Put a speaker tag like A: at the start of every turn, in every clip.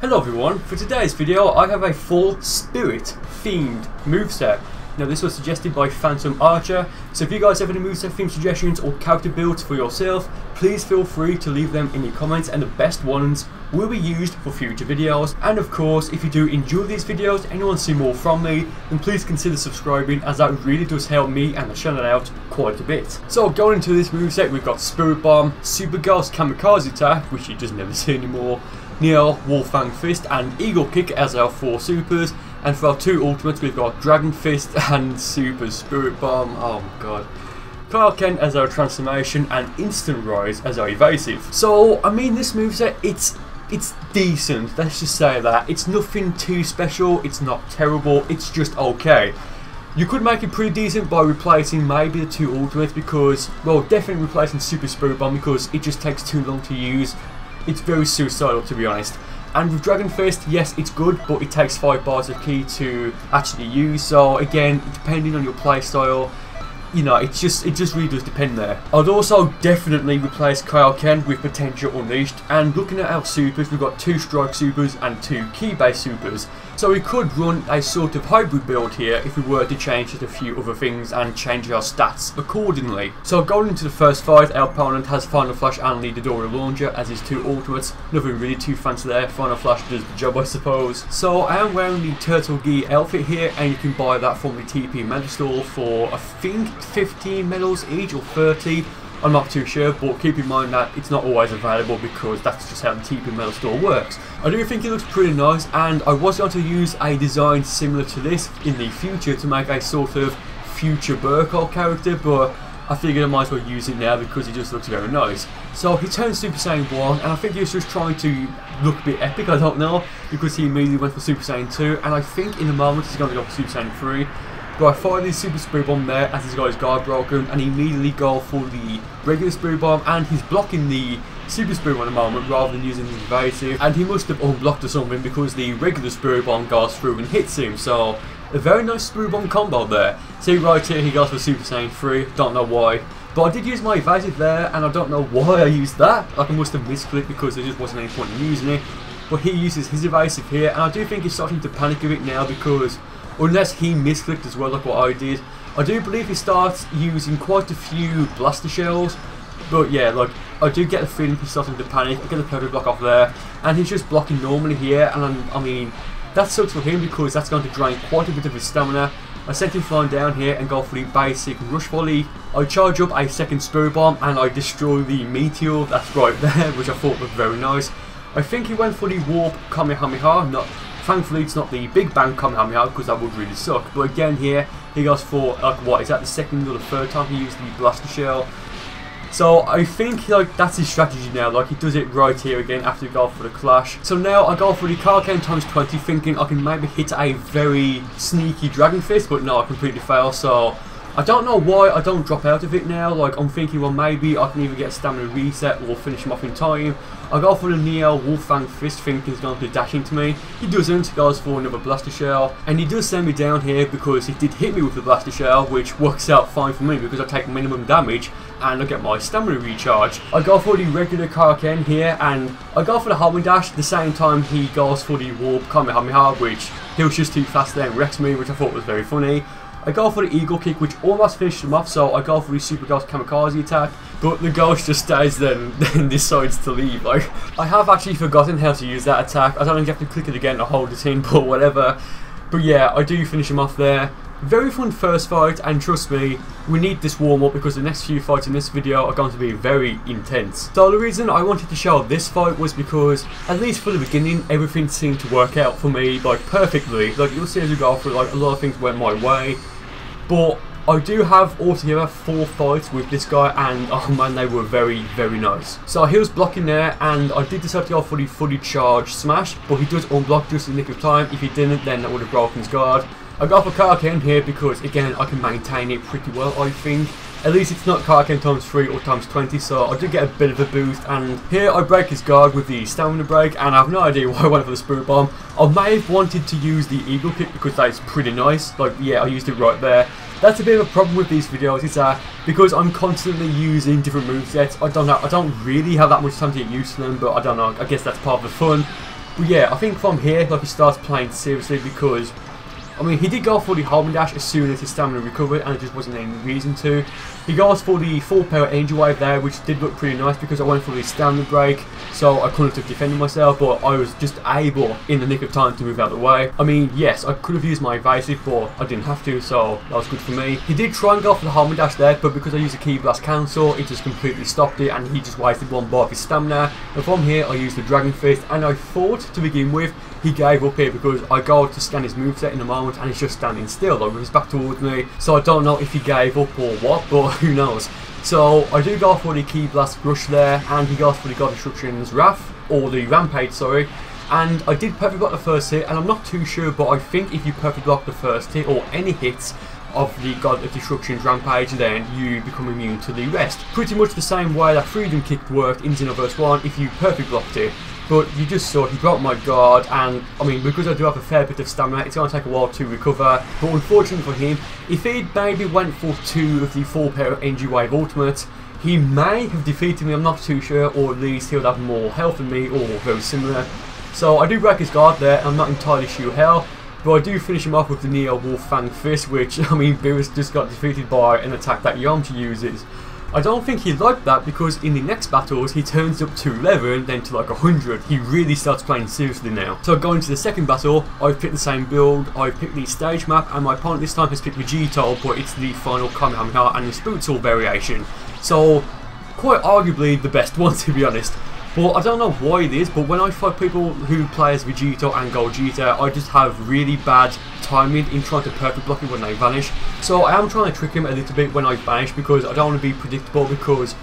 A: Hello everyone, for today's video I have a full spirit themed moveset. Now this was suggested by Phantom Archer, so if you guys have any moveset theme suggestions or character builds for yourself, please feel free to leave them in your comments and the best ones will be used for future videos. And of course, if you do enjoy these videos and you want to see more from me, then please consider subscribing, as that really does help me and the channel out quite a bit. So going into this moveset, we've got Spirit Bomb, Super Ghost Kamikaze Attack, which you just never see anymore, Neo, Wolfang Fist and Eagle Kick as our 4 supers, and for our 2 ultimates we've got Dragon Fist and Super Spirit Bomb. Oh my god. Kaioken as our transformation and Instant Rise as our evasive. So I mean, this moveset, it's decent, let's just say that. It's nothing too special, it's not terrible, it's just okay. You could make it pretty decent by replacing maybe the 2 ultimates, because, well, definitely replacing Super Spirit Bomb because it just takes too long to use. It's very suicidal, to be honest. And with Dragon Fist, yes, it's good, but it takes 5 bars of ki to actually use. So again, depending on your playstyle, you know, it just really does depend there. I'd also definitely replace Kaioken with Potential Unleashed. And looking at our supers, we've got 2 strike supers and 2 ki-based supers. So we could run a sort of hybrid build here if we were to change just a few other things and change our stats accordingly. So going into the first fight, our opponent has Final Flash and the Dodora Launcher as his 2 ultimates. Nothing really too fancy there. Final Flash does the job, I suppose. So I am wearing the Turtle Gear outfit here, and you can buy that from the TP medal store for, I think, 15 medals each or 30. I'm not too sure, but keep in mind that it's not always available because that's just how the TP medal store works. I do think it looks pretty nice, and I was going to use a design similar to this in the future to make a sort of future Burcol character, but I figured I might as well use it now because it just looks very nice. So he turned Super Saiyan 1, and I think he was just trying to look a bit epic, I don't know, because he immediately went for Super Saiyan 2, and I think in a moment he's going to go for Super Saiyan 3. But I fired his Super Spirit Bomb there as he's got his guard broken, and he immediately go for the regular Spirit Bomb, and he's blocking the Super Spirit Bomb at the moment rather than using the evasive, and he must have unblocked or something because the regular Spirit Bomb goes through and hits him. So a very nice Spirit Bomb combo there. See right here, he goes for Super Saiyan 3, don't know why. But I did use my evasive there, and I don't know why I used that. Like, I must have misclicked because there just wasn't any point in using it. But he uses his evasive here, and I do think he's starting to panic a bit now because, unless he misclicked as well like what I did, I do believe he starts using quite a few blaster shells. But yeah, like, I do get the feeling he's starting to panic. I get the perfect block off there, and he's just blocking normally here, and I mean, that sucks for him because that's going to drain quite a bit of his stamina. I sent him flying down here and go for the basic rush volley. I charge up a second Spirit Bomb and I destroy the Meteor that's right there, which I thought was very nice. I think he went for the Warp Kamehameha. Thankfully it's not the Big Bang Kamehameha because that would really suck. But again here, he goes for, like, what, is that the second or the third time he used the Blaster Shell? So I think, like, that's his strategy now. Like, he does it right here again after he goes for the Clash. So now I go for the Kaioken times 20, thinking I can maybe hit a very sneaky Dragon Fist, but no, I completely fail. So I don't know why I don't drop out of it now. Like, I'm thinking, well, maybe I can either get a stamina reset or finish him off in time. I go for the Neo Wolfang Fist, thinking he's going to dash into me. He doesn't, he goes for another Blaster Shell. And he does send me down here because he did hit me with the Blaster Shell, which works out fine for me because I take minimum damage and I get my stamina recharge. I go for the regular Kaioken here, and I go for the homing dash at the same time he goes for the Warp Kamehameha, which he was just too fast there and wrecks me, which I thought was very funny. I go for the Eagle Kick, which almost finished him off, so I go for the Super Ghost Kamikaze Attack, but the Ghost just stays there and then decides to leave. Like, I have actually forgotten how to use that attack. I don't know if you have to click it again to hold it in, but whatever. But yeah, I do finish him off there. Very fun first fight, and trust me, we need this warm up because the next few fights in this video are going to be very intense. So the reason I wanted to show this fight was because, at least for the beginning, everything seemed to work out for me, like, perfectly. Like, you'll see as we go through, like, a lot of things went my way. But I do have altogether 4 fights with this guy, and oh man, they were very, very nice. So he was blocking there, and I did decide to go for the fully charged smash, but he does unblock just in the nick of time. If he didn't, then that would have broken his guard. I go for Kaioken here because, again, I can maintain it pretty well, I think. At least it's not Kaioken times 3 or times 20, so I do get a bit of a boost. And here I break his guard with the stamina break, and I have no idea why I went for the Spirit Bomb. I may have wanted to use the Eagle Kick because that is pretty nice. Like, yeah, I used it right there. That's a bit of a problem with these videos, is that because I'm constantly using different movesets, I don't really have that much time to get used to them, but I don't know, I guess that's part of the fun. But yeah, I think from here, like, he starts playing seriously because, I mean, he did go for the homing dash as soon as his stamina recovered, and there just wasn't any reason to. He goes for the full power angel wave there, which did look pretty nice because I went for the stamina break, so I couldn't have defended myself, but I was just able in the nick of time to move out of the way. I mean, yes, I could have used my evasive, but I didn't have to, so that was good for me. He did try and go for the homing dash there, but because I used a Ki Blast cancel, it just completely stopped it, and he just wasted one bar of his stamina. And from here, I used the Dragon Fist, and I thought to begin with he gave up here because I go to scan his moveset in a moment and he's just standing still, like with his back towards me. So I don't know if he gave up or what, but who knows. So I do go for the Ki Blast Rush there, and he goes for the God Destruction's Wrath, or the Rampage, sorry. And I did perfect block the first hit, and I'm not too sure, but I think if you perfect block the first hit, or any hits of the God of Destruction's Rampage, then you become immune to the rest. Pretty much the same way that Freedom Kick worked in Xenoverse 1 if you perfect blocked it. But you just saw he broke my guard, and I mean, because I do have a fair bit of stamina, it's going to take a while to recover. But unfortunately for him, if he maybe went for 2 of the full power NG Wave ultimates, he may have defeated me, I'm not too sure, or at least he would have more health than me, or very similar. So I do break his guard there, I'm not entirely sure how, but I do finish him off with the Neo Wolf Fang Fist, which, I mean, Beerus just got defeated by an attack that Yamcha uses. I don't think he liked that because in the next battles he turns up to 11, then to like 100. He really starts playing seriously now. So going to the second battle, I've picked the same build. I've picked the stage map, and my opponent this time has picked Vegito, but it's the final Kamehameha and the Spootsaw variation. So quite arguably the best one, to be honest. But I don't know why it is, but when I fight people who play as Vegito and Gogeta, I just have really bad timing in trying to perfect block it when they vanish. So I am trying to trick him a little bit when I vanish because I don't want to be predictable, because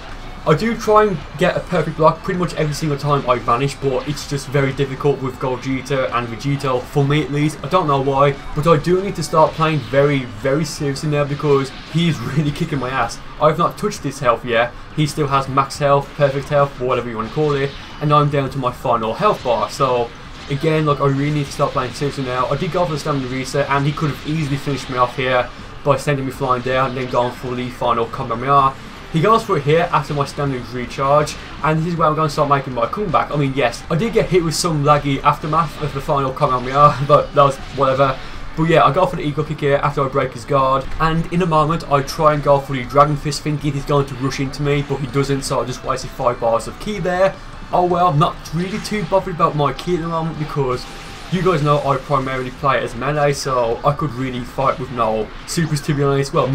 A: I do try and get a perfect block pretty much every single time I vanish, but it's just very difficult with Gogeta and Vegito, for me at least. I don't know why, but I do need to start playing very, very seriously now because he's really kicking my ass. I've not touched his health yet. He still has max health, perfect health, or whatever you want to call it, and I'm down to my final health bar. So again, like, I really need to start playing seriously now. I did go for the stamina reset, and he could have easily finished me off here by sending me flying down and then going for the final Kamehameha. He goes for it here after my standards recharge, and this is where I'm going to start making my comeback. I mean, yes, I did get hit with some laggy aftermath of the final Kamehameha, but that was whatever. But yeah, I go for the Eagle Kick here after I break his guard, and in a moment I try and go for the Dragon Fist thinking he's going to rush into me, but he doesn't, so I just wasted 5 bars of Ki there. Oh well, I'm not really too bothered about my Ki at the moment because you guys know I primarily play as melee, so I could really fight with no supers, to be honest. Well,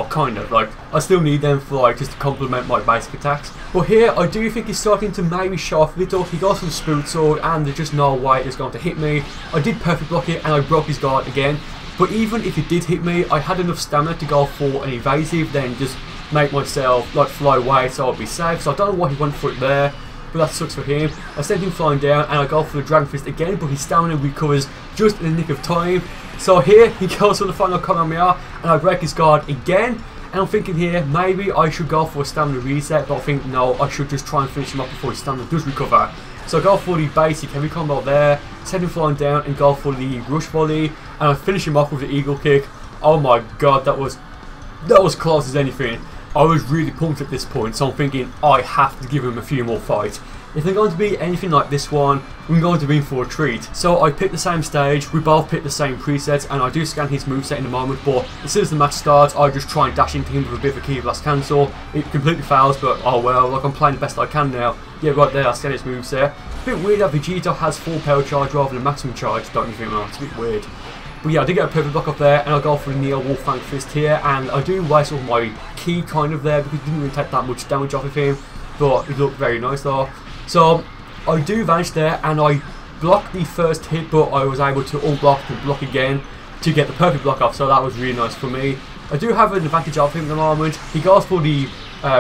A: kind of, like, I still need them for, like, just to complement my basic attacks. But here, I do think he's starting to maybe show off a little. He goes for the Spoot Sword, and there's just no way it's going to hit me. I did perfect block it, and I broke his guard again. But even if it did hit me, I had enough stamina to go for an evasive, then just make myself, like, fly away so I'd be safe. So I don't know why he went for it there, but that sucks for him. I sent him flying down, and I go for the Dragon Fist again, but his stamina recovers just in the nick of time. So here, he goes for the final Kamehameha, and I break his guard again. And I'm thinking here, maybe I should go for a stamina reset, but I think no, I should just try and finish him up before his stamina does recover. So I go for the basic heavy combo there, send him flying down, and go for the Rush Volley, and I finish him off with the Eagle Kick. Oh my god, that was close as anything. I was really pumped at this point, so I'm thinking I have to give him a few more fights. If they're going to be anything like this one, I'm going to be in for a treat. So I picked the same stage, we both picked the same presets, and I do scan his moveset in a moment, but as soon as the match starts, I just try and dash into him with a bit of a Ki Blast cancel. It completely fails, but oh well, like, I'm playing the best I can now. Yeah, right there, I scan his moveset. A bit weird that Vegito has full power charge rather than maximum charge, don't you think? No, it's a bit weird. But yeah, I did get a perfect block up there, and I go for the Neo Wolf Fang Fist here, and I do waste all my Ki kind of there because it didn't really take that much damage off of him, but it looked very nice though. So I do vanish there, and I blocked the first hit, but I was able to unblock and block again to get the perfect block off, so that was really nice for me. I do have an advantage of him at the moment. He goes for the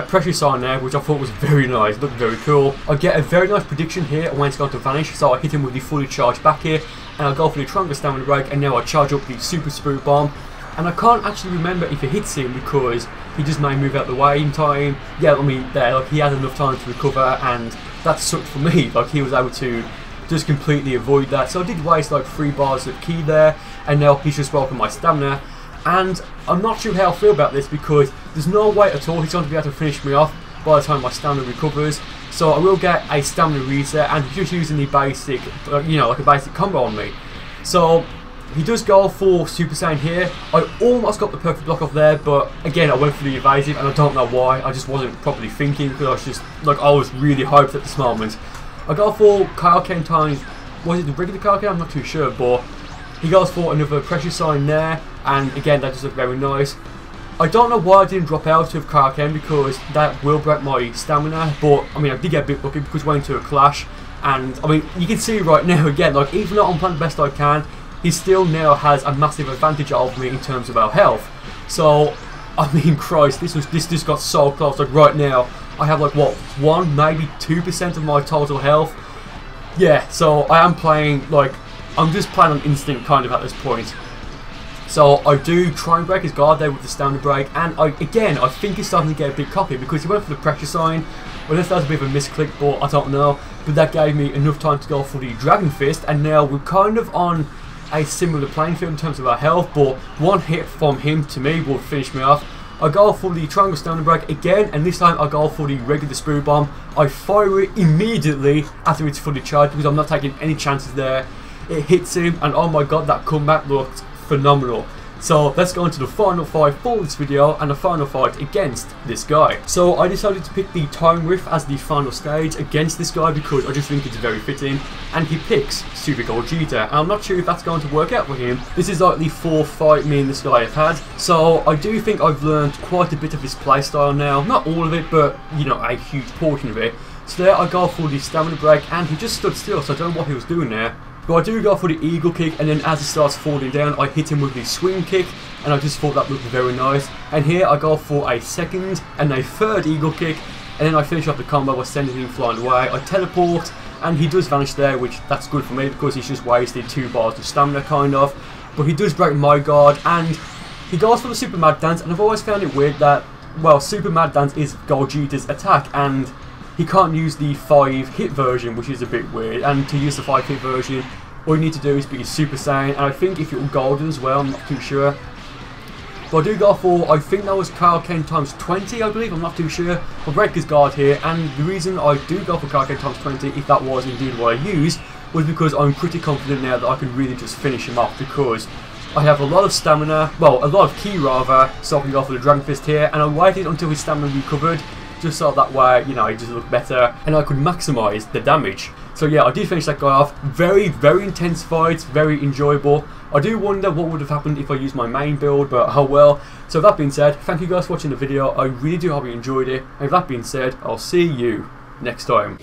A: pressure sign there, which I thought was very nice, looked very cool. I get a very nice prediction here on when it's going to vanish, so I hit him with the fully charged back here, and I go for the Trunga Stamina Break, and now I charge up the Super Spoot Bomb. And I can't actually remember if it hits him because he just may move out the way in time. Yeah, I mean, there, like, he had enough time to recover, and that sucked for me. Like, he was able to just completely avoid that. So I did waste like 3 bars of Ki there, and now he's just welcome my stamina. And I'm not sure how I feel about this because there's no way at all he's going to be able to finish me off. by the time my stamina recovers. So I will get a stamina reset, and he's just using the basic, you know, like a basic combo on me. So he does go for Super Saiyan here. I almost got the perfect block off there, but again I went for the evasive, and I don't know why. I just wasn't properly thinking, because I was just like, I was really hyped at this moment. I go for Kaioken times, was it the regular Kaioken? I'm not too sure, but he goes for another pressure sign there, and again that just looked very nice. I don't know why I didn't drop out of Kaioken, because that will break my stamina, but I mean I did get a bit lucky because we went into a clash, and I mean you can see right now again, like even though I'm playing the best I can, he still now has a massive advantage over me in terms of our health. So I mean Christ, this just got so close. Like right now I have like what, 1 maybe 2% of my total health. Yeah, so I am playing like, I'm just playing on instinct kind of at this point. So I do try and break his guard there with the stamina break, and again I think he's starting to get a bit cocky because he went for the pressure sign. Unless that was a bit of a misclick, but I don't know. But that gave me enough time to go for the Dragon Fist, and now we're kind of on a similar playing field in terms of our health, but one hit from him to me will finish me off. I go for the triangle stamina break again, and this time I go for the regular sprue bomb. I fire it immediately after it's fully charged because I'm not taking any chances there. It hits him, and oh my god, that comeback looked phenomenal. So let's go into the final fight for this video, and the final fight against this guy. So I decided to pick the Time Rift as the final stage against this guy because I just think it's very fitting, and he picks Super Gogeta, and I'm not sure if that's going to work out for him. This is like the 4th fight me and this guy have had, so I do think I've learned quite a bit of his playstyle now. Not all of it, but you know, a huge portion of it. So there I go for the stamina break, and he just stood still, so I don't know what he was doing there. But I do go for the eagle kick, and then as he starts falling down I hit him with the swing kick, and I just thought that looked very nice. And here I go for a second and a third eagle kick, and then I finish off the combo by sending him flying away. I teleport, and he does vanish there, which that's good for me because he's just wasted 2 bars of stamina kind of. But he does break my guard, and he goes for the Super Mad Dance, and I've always found it weird that, well, Super Mad Dance is Gogeta's attack, and he can't use the 5-hit version, which is a bit weird. And to use the 5-hit version, all you need to do is be Super Saiyan, and I think if you're golden as well, I'm not too sure. But I do go for, I think that was Kaioken times 20, I believe, I'm not too sure. I'll break his guard here, and the reason I do go for Kaioken times 20, if that was indeed what I used, was because I'm pretty confident now that I can really just finish him off, because I have a lot of stamina, well, a lot of ki rather, so I can go for the Dragon Fist here, and I waited until his stamina recovered, just so that way, you know, it just looked better, and I could maximise the damage. So yeah, I did finish that guy off. Very, very intense fights, very enjoyable. I do wonder what would have happened if I used my main build, but oh well. So with that being said, thank you guys for watching the video. I really do hope you enjoyed it. And with that being said, I'll see you next time.